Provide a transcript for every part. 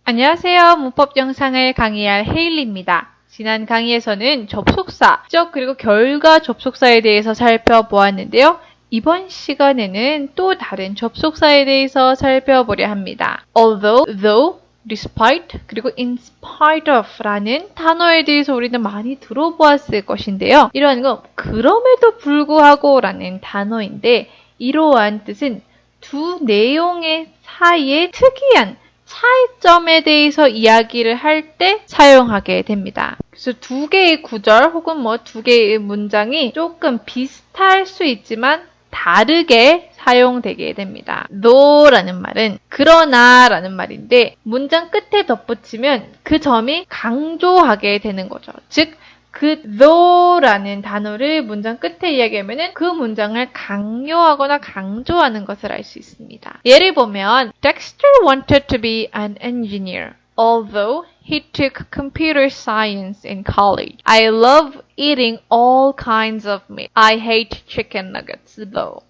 안녕하세요. 문법 영상을 강의할 헤일리입니다. 지난 강의에서는 접속사, 그리고 결과 접속사에 대해서 살펴보았는데요. 이번 시간에는 또 다른 접속사에 대해서 살펴보려 합니다. Although, though, despite, 그리고 in spite of 라는 단어에 대해서 우리는 많이 들어보았을 것인데요. 이러한 건 그럼에도 불구하고 라는 단어인데 이러한 뜻은 두 내용의 사이에 특이한 차이점에 대해서 이야기를 할 때 사용하게 됩니다. 그래서 두 개의 구절 혹은 두 개의 문장이 조금 비슷할 수 있지만 다르게 사용되게 됩니다. though라는 말은 그러나 라는 말인데 문장 끝에 덧붙이면 그 점이 강조하게 되는 거죠. 즉 그 though라는 단어를 문장 끝에 이야기하면 그 문장을 강요하거나 강조하는 것을 알 수 있습니다. 예를 보면 Dexter wanted to be an engineer, although he took computer science in college. I love eating all kinds of meat. I hate chicken nuggets though.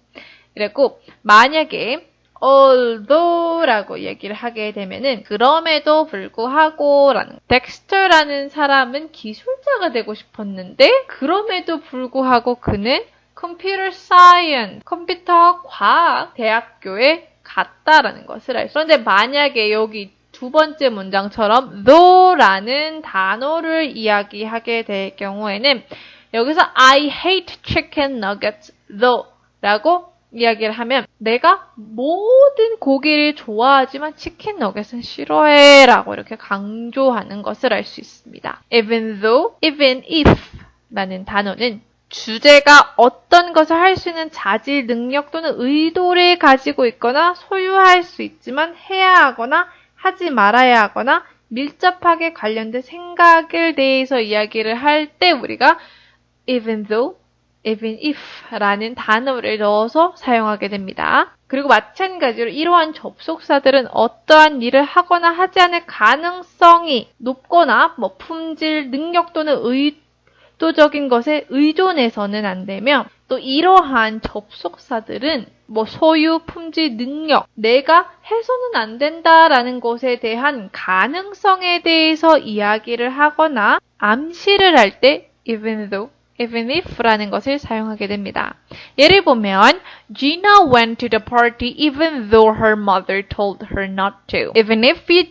이랬고 만약에 although라고 얘기를 하게 되면은 그럼에도 불구하고 라는 덱스터라는 사람은 기술자가 되고 싶었는데 그럼에도 불구하고 그는 컴퓨터 사이언스, 컴퓨터 과학 대학교에 갔다라는 것을 알 수. 그런데 만약에 여기 두 번째 문장처럼 though라는 단어를 이야기하게 될 경우에는 여기서 I hate chicken nuggets though 라고 이야기를 하면 내가 모든 고기를 좋아하지만 치킨 너겟은 싫어해 라고 이렇게 강조하는 것을 알 수 있습니다. Even though, even if 라는 단어는 주제가 어떤 것을 할 수 있는 자질, 능력 또는 의도를 가지고 있거나 소유할 수 있지만 해야 하거나 하지 말아야 하거나 밀접하게 관련된 생각을 대해서 이야기를 할 때 우리가 even though, even if 라는 단어를 넣어서 사용하게 됩니다. 그리고 마찬가지로 이러한 접속사들은 어떠한 일을 하거나 하지 않을 가능성이 높거나 품질, 능력 또는 의도적인 것에 의존해서는 안 되며 또 이러한 접속사들은 소유, 품질, 능력, 내가 해서는 안 된다라는 것에 대한 가능성에 대해서 이야기를 하거나 암시를 할 때 even though, even if라는 것을 사용하게 됩니다. 예를 보면 Gina went to the party even though her mother told her not to. Even if you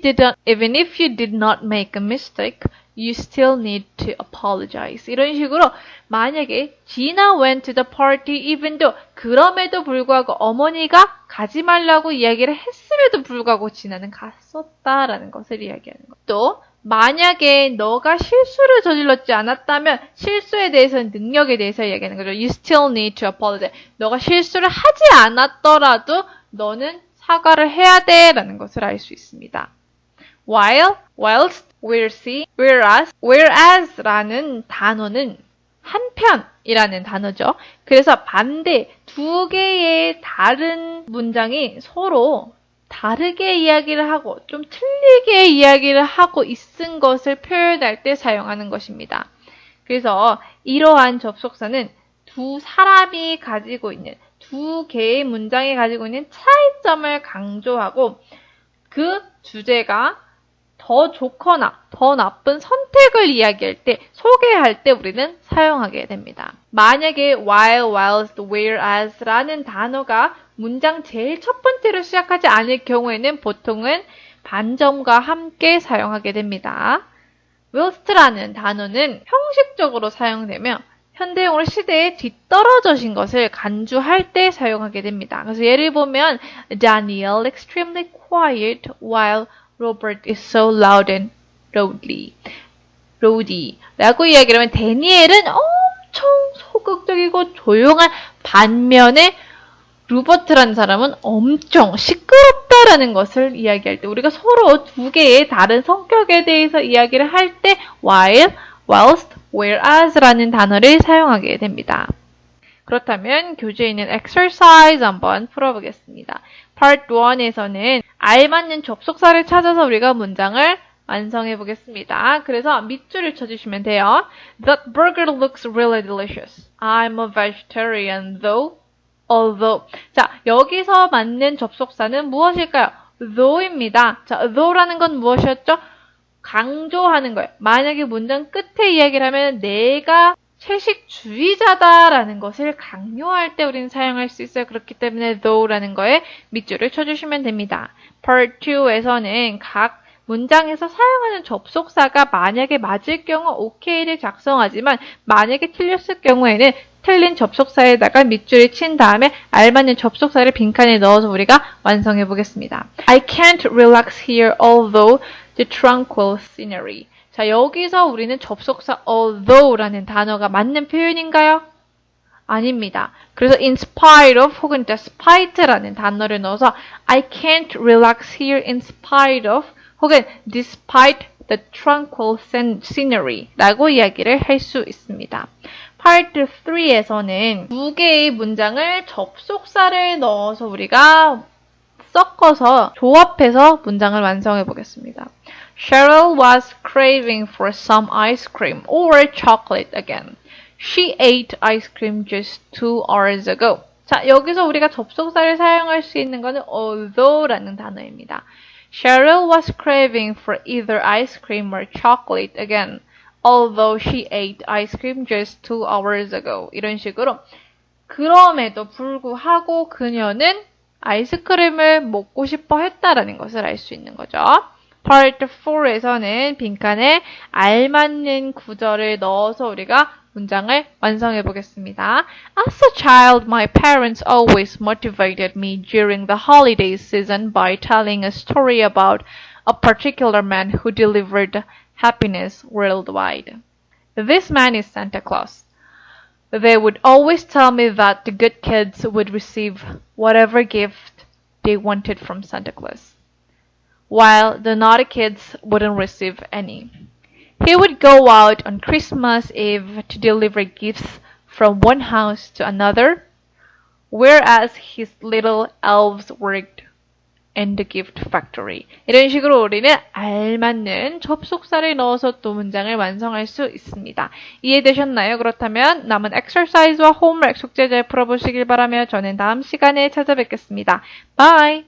did not make a mistake, you still need to apologize. 이런 식으로 만약에 Gina went to the party even though 그럼에도 불구하고 어머니가 가지 말라고 이야기를 했음에도 불구하고 지나는 갔었다라는 것을 이야기하는 것. 또 만약에 너가 실수를 저질렀지 않았다면 실수에 대해서는 능력에 대해서 이야기하는 거죠. You still need to apologize. 너가 실수를 하지 않았더라도 너는 사과를 해야 돼 라는 것을 알 수 있습니다. whilst, whereas 라는 단어는 한편이라는 단어죠. 그래서 반대 두 개의 다른 문장이 서로 다르게 이야기를 하고 좀 틀리게 이야기를 하고 있은 것을 표현할 때 사용하는 것입니다. 그래서 이러한 접속사는 두 사람이 가지고 있는 두 개의 문장이 가지고 있는 차이점을 강조하고 그 주제가 더 좋거나 더 나쁜 선택을 이야기할 때, 소개할 때 우리는 사용하게 됩니다. 만약에 while, whilst, whereas 라는 단어가 문장 제일 첫 번째로 시작하지 않을 경우에는 보통은 반점과 함께 사용하게 됩니다. whilst라는 단어는 형식적으로 사용되며 현대용어로 시대에 뒤떨어져진 것을 간주할 때 사용하게 됩니다. 그래서 예를 보면 Daniel extremely quiet while Robert is so loud and rowdy 라고 이야기를 하면 데니엘은 엄청 소극적이고 조용한 반면에 로버트라는 사람은 엄청 시끄럽다라는 것을 이야기할 때 우리가 서로 두 개의 다른 성격에 대해서 이야기를 할 때 while, whilst, whereas라는 단어를 사용하게 됩니다. 그렇다면 교재에 있는 exercise 한번 풀어보겠습니다. Part 1에서는 알맞는 접속사를 찾아서 우리가 문장을 완성해 보겠습니다. 그래서 밑줄을 쳐주시면 돼요. That burger looks really delicious. I'm a vegetarian though. although. 자, 여기서 맞는 접속사는 무엇일까요? though입니다. 자, though라는 건 무엇이었죠? 강조하는 거예요. 만약에 문장 끝에 이야기를 하면 내가 채식주의자다라는 것을 강요할 때 우리는 사용할 수 있어요. 그렇기 때문에 though라는 거에 밑줄을 쳐주시면 됩니다. Part 2에서는 각 문장에서 사용하는 접속사가 만약에 맞을 경우 OK를 작성하지만 만약에 틀렸을 경우에는 틀린 접속사에다가 밑줄을 친 다음에 알맞는 접속사를 빈칸에 넣어서 우리가 완성해 보겠습니다. I can't relax here although the tranquil scenery. 자, 여기서 우리는 접속사 although라는 단어가 맞는 표현인가요? 아닙니다. 그래서 in spite of 혹은 despite라는 단어를 넣어서 I can't relax here in spite of 혹은 despite the tranquil scenery 라고 이야기를 할 수 있습니다. Part 3에서는 두 개의 문장을 접속사를 넣어서 우리가 섞어서 조합해서 문장을 완성해 보겠습니다. Cheryl was craving for some ice cream or chocolate again. She ate ice cream just 2 hours ago. 자, 여기서 우리가 접속사를 사용할 수 있는 것은 although라는 단어입니다. Cheryl was craving for either ice cream or chocolate again, although she ate ice cream just 2 hours ago. 이런 식으로 그럼에도 불구하고 그녀는 아이스크림을 먹고 싶어 했다라는 것을 알 수 있는 거죠. Part 4에서는 빈칸에 알맞는 구절을 넣어서 우리가 문장을 완성해 보겠습니다. As a child, my parents always motivated me during the holiday season by telling a story about a particular man who delivered happiness worldwide. This man is Santa Claus. They would always tell me that the good kids would receive whatever gift they wanted from Santa Claus, while the naughty kids wouldn't receive any. He would go out on Christmas Eve to deliver gifts from one house to another, whereas his little elves worked in the gift factory. 이런 식으로 우리는 알맞는 접속사를 넣어서 또 문장을 완성할 수 있습니다. 이해되셨나요? 그렇다면 남은 exercise와 homework 숙제 잘 풀어보시길 바라며 저는 다음 시간에 찾아뵙겠습니다. Bye!